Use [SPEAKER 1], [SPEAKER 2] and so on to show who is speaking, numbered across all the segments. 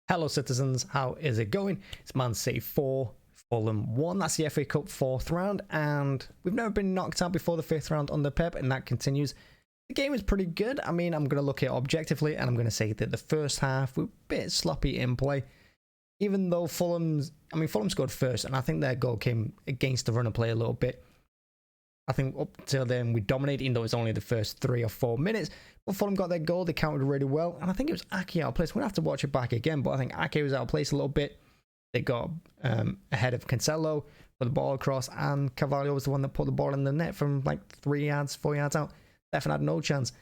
[SPEAKER 1] Hello citizens, how is it going? It's Man City 4, Fulham 1. That's the FA Cup 4th round, and we've never been knocked out before the 5th round under Pep, and that continues. The game is pretty good. I mean, I'm going to look at it objectively, and I'm going to say that the first half, we're a bit sloppy in play. Even though Fulham scored first, and I think their goal came against the run of play a little bit. I think up till then we dominated, even though it was only the first 3 or 4 minutes. But Fulham got their goal, they countered really well. And I think it was Ake out of place. We're going to have to watch it back again, but I think Ake was out of place a little bit. They got ahead of Cavalho, put the ball across, and Cavalho was the one that put the ball in the net from like 3 yards, 4 yards out. Definitely had no chance.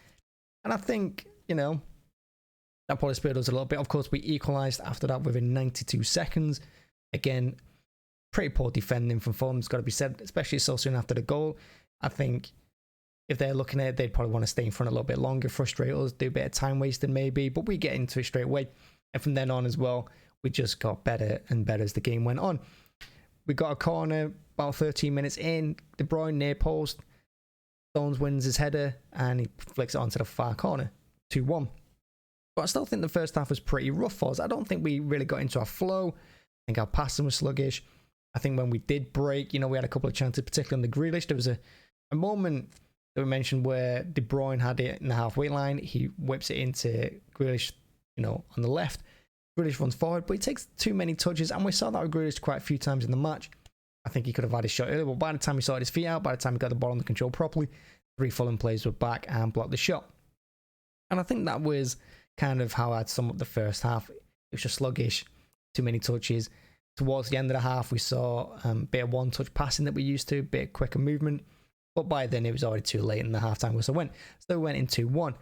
[SPEAKER 1] And I think, that probably spared us a little bit. Of course, we equalised after that within 92 seconds. Again, pretty poor defending from Fulham, it's got to be said, especially so soon after the goal. I think if they're looking at it, they'd probably want to stay in front a little bit longer, frustrate us, do a bit of time wasting maybe, but we get into it straight away. And from then on as well, we just got better and better as the game went on. We got a corner about 13 minutes in, De Bruyne near post, Stones wins his header, and he flicks it onto the far corner, 2-1. But I still think the first half was pretty rough for us. I don't think we really got into our flow. I think our passing was sluggish. I think when we did break, we had a couple of chances, particularly on the Grealish. There was a moment that we mentioned where De Bruyne had it in the halfway line. He whips it into Grealish, on the left. Grealish runs forward, but he takes too many touches, and we saw that with Grealish quite a few times in the match. I think he could have had his shot earlier, but by the time he sorted his feet out, by the time he got the ball under control properly, 3 Fulham players were back and blocked the shot. And I think that was kind of how I'd sum up the first half. It was just sluggish, too many touches. Towards the end of the half, we saw a bit of one-touch passing that we used to, a bit quicker movement. But by then, it was already too late in the half-time whistle went. So we went in 2-1.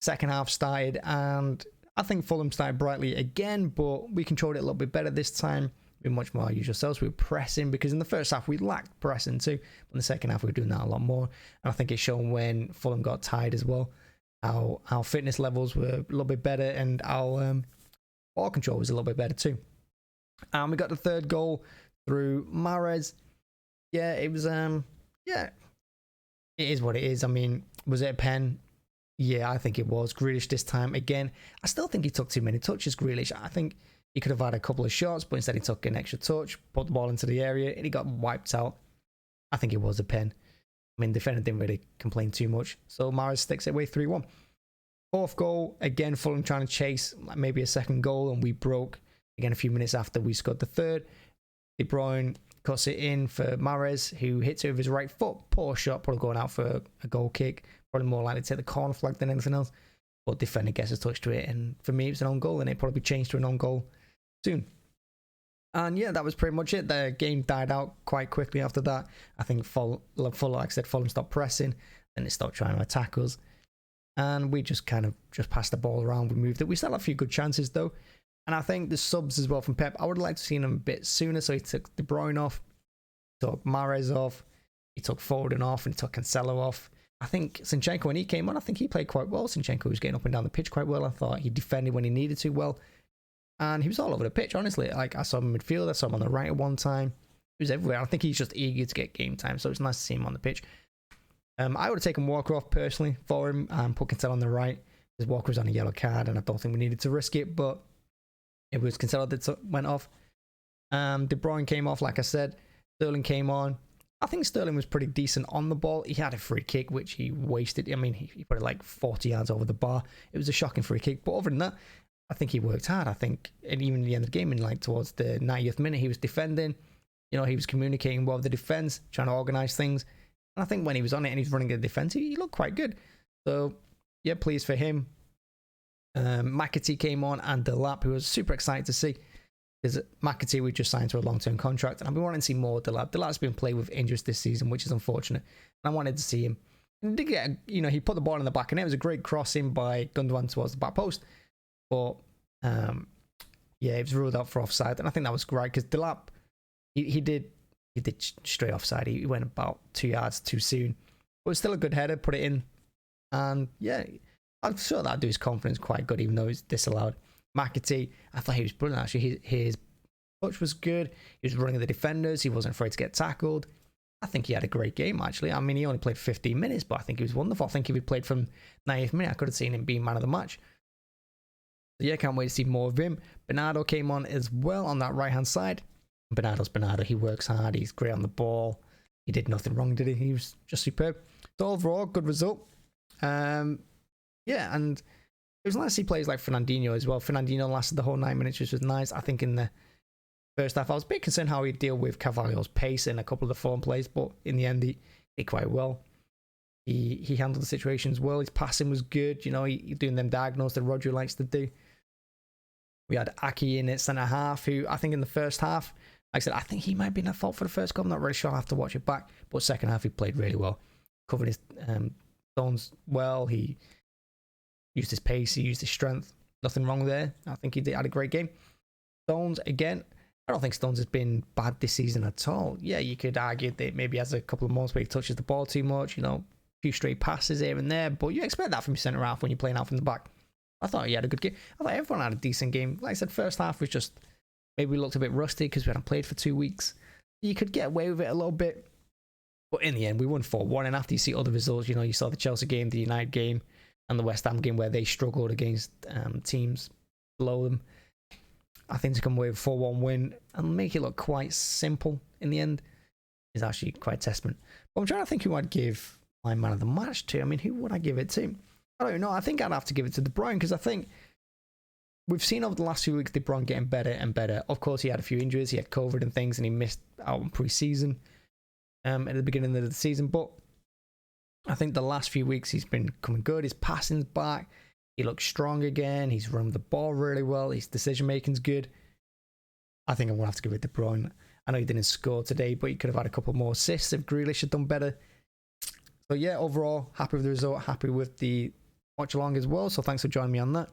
[SPEAKER 1] Second half started, and I think Fulham started brightly again, but we controlled it a little bit better this time. We were much more our usual selves. We were pressing, because in the first half, we lacked pressing too. But in the second half, we were doing that a lot more. And I think it's shown when Fulham got tired as well. Our fitness levels were a little bit better, and our ball control was a little bit better too. And we got the third goal through Mahrez. Yeah, it was, it is what it is. I mean, was it a pen? Yeah, I think it was. Grealish this time again. I still think he took too many touches, Grealish. I think he could have had a couple of shots, but instead he took an extra touch, put the ball into the area, and he got wiped out. I think it was a pen. I mean, the defender didn't really complain too much. So Mahrez sticks it away 3-1. Fourth goal, again, Fulham trying to chase maybe a second goal, and we broke. Again, a few minutes after we scored the third. De Bruyne cuts it in for Mahrez, who hits it with his right foot. Poor shot, probably going out for a goal kick. Probably more likely to take the corner flag than anything else. But defender gets a touch to it, and for me, it's an own goal, and it probably changed to an own goal soon. And yeah, that was pretty much it. The game died out quite quickly after that. I think Fulham, like I said, Fulham stopped pressing, and they stopped trying to attack us. And we just kind of passed the ball around. We moved it. We still had a few good chances though. And I think the subs as well from Pep, I would have liked to see them a bit sooner. So he took De Bruyne off, took Mahrez off, he took Foden off, and he took Cancelo off. I think Zinchenko, when he came on, I think he played quite well. Zinchenko was getting up and down the pitch quite well. I thought he defended when he needed to well. And he was all over the pitch, honestly. Like, I saw him in midfield, I saw him on the right at one time. He was everywhere. I think he's just eager to get game time. So it's nice to see him on the pitch. I would have taken Walker off personally for him and put Cancelo on the right. Because Walker was on a yellow card, and I don't think we needed to risk it. But it was Cancelo that went off. De Bruyne came off, like I said. Sterling came on. I think Sterling was pretty decent on the ball. He had a free kick, which he wasted. I mean, he put it like 40 yards over the bar. It was a shocking free kick. But other than that, I think he worked hard. I think, and even at the end of the game, towards the 90th minute, he was defending. He was communicating well with the defense, trying to organize things. And I think when he was on it and he was running the defense, he looked quite good. So, yeah, pleased for him. McAtee came on, and Delap, who was super excited to see. Because McAtee, we just signed to a long-term contract, and I've been wanting to see more of Delap. Delap's been played with injuries this season, which is unfortunate. And I wanted to see him. And he did get, he put the ball in the back, and it was a great crossing by Gundogan towards the back post. But, yeah, it was ruled out for offside, and I think that was great, because Delap, he did straight offside. He went about 2 yards too soon. But it was still a good header, put it in. And, yeah, I'm sure that'd do his confidence quite good, even though he's disallowed. McAtee, I thought he was brilliant, actually. His touch was good. He was running the defenders. He wasn't afraid to get tackled. I think he had a great game, actually. I mean, he only played 15 minutes, but I think he was wonderful. I think if he played from 90th minute, I could have seen him being man of the match. Yeah, can't wait to see more of him. Bernardo came on as well on that right-hand side. Bernardo's Bernardo. He works hard. He's great on the ball. He did nothing wrong, did he? He was just superb. So overall, good result. Yeah, and it was nice to see players like Fernandinho as well. Fernandinho lasted the whole 9 minutes, which was nice. I think in the first half, I was a bit concerned how he'd deal with Cavalho's pace in a couple of the form plays, but in the end, he did quite well. He handled the situations well. His passing was good. You know, he doing them diagonals that Roger likes to do. We had Aki in at centre half, who I think in the first half, like I said, I think he might be in at fault for the first goal. I'm not really sure. I have to watch it back. But second half, he played really well. Covered his zones well. He used his pace. He used his strength. Nothing wrong there. I think he had a great game. Stones, again, I don't think Stones has been bad this season at all. Yeah, you could argue that maybe he has a couple of moments where he touches the ball too much, you know, a few straight passes here and there, but you expect that from your centre half when you're playing out from the back. I thought he had a good game. I thought everyone had a decent game. Like I said, first half was just, maybe we looked a bit rusty because we hadn't played for 2 weeks. You could get away with it a little bit, but in the end, we won 4-1, and after you see other results, you know, you saw the Chelsea game, the United game, and the West Ham game where they struggled against teams below them. I think to come away with a 4-1 win and make it look quite simple in the end is actually quite a testament. But I'm trying to think who I'd give my man of the match to. I mean, who would I give it to? I don't know. I think I'd have to give it to De Bruyne because I think we've seen over the last few weeks De Bruyne getting better and better. Of course, he had a few injuries. He had COVID and things, and he missed out on pre-season at the beginning of the season. But I think the last few weeks he's been coming good. His passing's back. He looks strong again. He's run the ball really well. His decision making's good. I think I'm going to have to give it to De Bruyne. I know he didn't score today, but he could have had a couple more assists if Grealish had done better. So yeah, overall, happy with the result. Happy with the watch along as well. So thanks for joining me on that.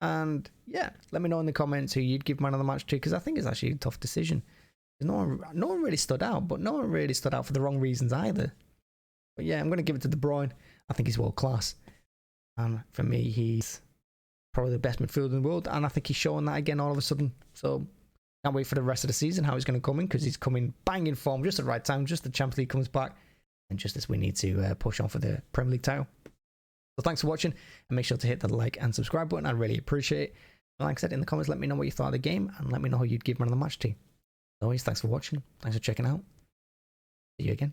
[SPEAKER 1] And yeah, let me know in the comments who you'd give man of the match to, because I think it's actually a tough decision. No one really stood out, but no one really stood out for the wrong reasons either. But yeah, I'm going to give it to De Bruyne. I think he's world class. And for me, he's probably the best midfielder in the world. And I think he's showing that again all of a sudden. So can't wait for the rest of the season, how he's going to come in, because he's coming bang in form just at the right time. Just the Champions League comes back. And just as we need to push on for the Premier League title. So thanks for watching. And make sure to hit the like and subscribe button. I really appreciate it. And like I said, in the comments, let me know what you thought of the game. And let me know who you'd give man of the match to. As always, thanks for watching. Thanks for checking out. See you again.